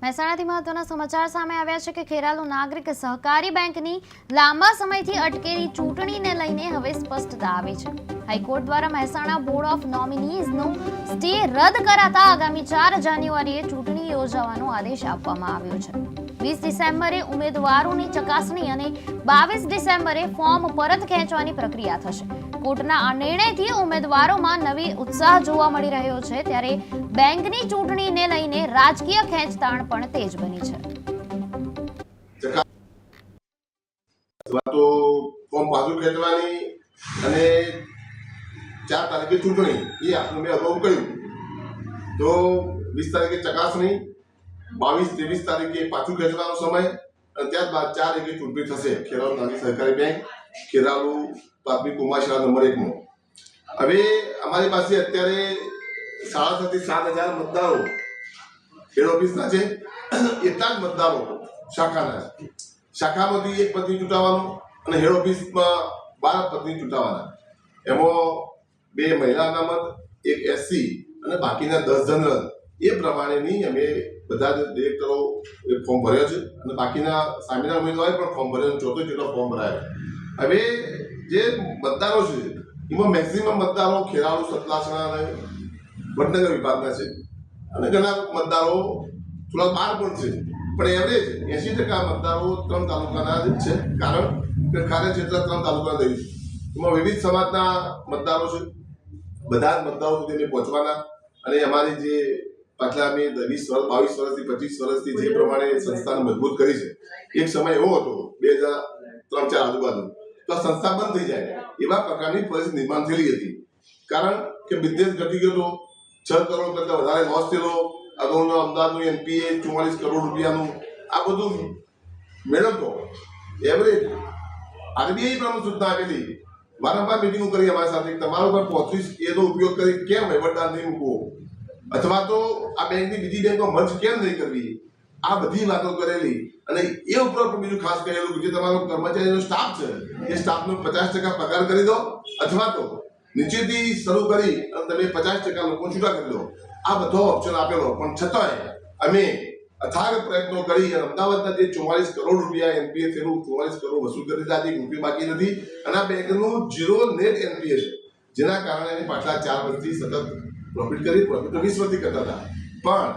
મહેસાણાથી મહત્વના સમાચાર સામે આવ્યા છે કે ખેરાલુ નાગરિક સહકારી બેંકની લાંબા સમયથી અટકેલી ચૂંટણીને લઈને હવે સ્પષ્ટતા આવી છે। હાઈકોર્ટ દ્વારા મહેસાણા બોર્ડ ઓફ નોમિનીઝનો સ્ટે રદ કરાતા આગામી 4 જાન્યુઆરીએ ચૂંટણી યોજવાનો આદેશ આપવામાં આવ્યો છે। 20 ડિસેમ્બરે ઉમેદવારોની ચકાસણી અને 22 ડિસેમ્બરે ફોર્મ પરત ખેંચવાની પ્રક્રિયા થશે। કોર્ટના આ નિર્ણયથી ઉમેદવારોમાં નવી ઉત્સાહ જોવા મળી રહ્યો છે, ત્યારે બેંકની ચૂંટણીને લઈને રાજકીય ખેંચતાણ પણ તેજ બની છે। તો ફોર્મ પાછું ખેંચવાની અને 4 તારીખે ચૂંટણી એ આપણે મેં અગાઉ કહ્યું તો 20 તારીખે ચકાસણી, 22 23 તારીખે પાછું ખેંચવાનો સમય અને ત્યારબાદ 4 તારીખે ચૂંટણી થશે। ખેરાલુ નાગરિક સહકારી બેંક ખેરાલુ પ્રાથમિક કુમાર શાળા નંબર 1 માં હવે અમારી પાસે અત્યારે 6.5 થી 7,000 મતદારો હેડ ઓફિસના છે। એટલા જ મતદારો શાખાના છે। શાખામાંથી એક પત્ની ચૂંટાવાનું અને હેડ ઓફિસમાં 12 પત્ની ચૂંટાવાના। એમાં 2 મહિલા અનામત, 1 SC અને બાકીના 10 જનરલ એ પ્રમાણેની અમે બધા જ ડિરેક્ટરો ફોર્મ ભર્યો છે અને બાકીના સામેના ઉમેદવારે પણ ફોર્મ ભર્યો, ચોથો જેટલો ફોર્મ ભરાયો। હવે જે મતદારો છે એમાં મેક્સિમમ મતદારો ખેરાલુ, સતલાસણા અને વડનગર વિભાગના છે અને ઘણા મતદારો થોડા બહાર પણ છે, પણ એવરેજ 80% મતદારો 3 તાલુકાના જ છે, કારણ કે કાર્યક્ષેત્ર 3 તાલુકાના રહ્યું છે। એમાં વિવિધ સમાજના મતદારો છે। બધા જ મતદારો સુધી અમે પહોંચવાના અને અમારી જે પાછલા અમે 22 વર્ષથી 25 વર્ષથી જે પ્રમાણે સંસ્થાને મજબૂત કરી છે, એક સમય એવો હતો 2003-4 આજુબાજુ તો આ સંસ્થા બંધ થઈ જાય એવા પ્રકારની પરિસ્થિતિ નિર્માણ થયેલી હતી, કારણ કે બિઝનેસ ઘટી ગયો હતો, 6 કરોડ કરતા વધારે લોસ થયેલો। અગાઉનો અમદાવાદનું NPA 44 કરોડ રૂપિયાનું આ બધું મેળવતો એવરેજ RBI પણ સૂચના આપેલી, વારંવાર મિટિંગો કરી અમારી સાથે, તમારો પર પહોંચી એનો ઉપયોગ કરી કેમ વહીવટદાર નહીં મૂકવો અથવા તો આ બેંકની બીજી બેંકમાં મર્જ કેમ નહીં કરવી, આ બધી વાતો કરેલી અને એ ઉપરાંત બીજું ખાસ કહેલું કે જે તમારો કર્મચારીનો સ્ટાફ છે એ સ્ટાફનો 50% પગાર કરી દો અથવા તો નીચેથી શરૂ કરી અને તમે 50% લોકો છૂટા કરી દો। આ બધો ઓપ્શન આપેલો, પણ છતાંય અમે અથાગ પ્રયત્નો કરી અને અમદાવાદના જે 44 કરોડ રૂપિયા NPA થયેલું 44 કરોડ વસૂલ કરી દીધા, એક રૂપિયા બાકી નથી અને આ બેંકનું 0 નેટ NPA છે, જેના કારણે અમે પાછલા 4 વર્ષથી સતત પ્રોફિટ તો 20 વર્ષથી કરતા હતા, પણ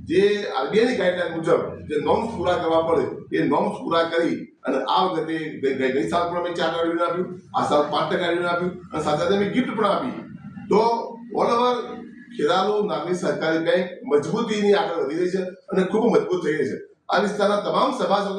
જે RBIની ગાઈડલાઈન મુજબ જે નોર્મ્સ પૂરા કરવા પડે એ નોર્મ્સ પૂરા કરી અને આ વખતે ગઈ સાલ પણ અમે 4% રિટર્ન આપ્યું, આ સાલ 5% રિટર્ન આપ્યું અને સાથે સાથે અમે ગિફ્ટ પણ આપી। તો ઓલ ઓવર ખેરાલુ નાગરિક સહકારી બેંક મજબૂતીની આગળ વધી રહી છે અને ખૂબ મજબૂત થઈ રહી છે। આ વિસ્તારના તમામ સભાસદોએ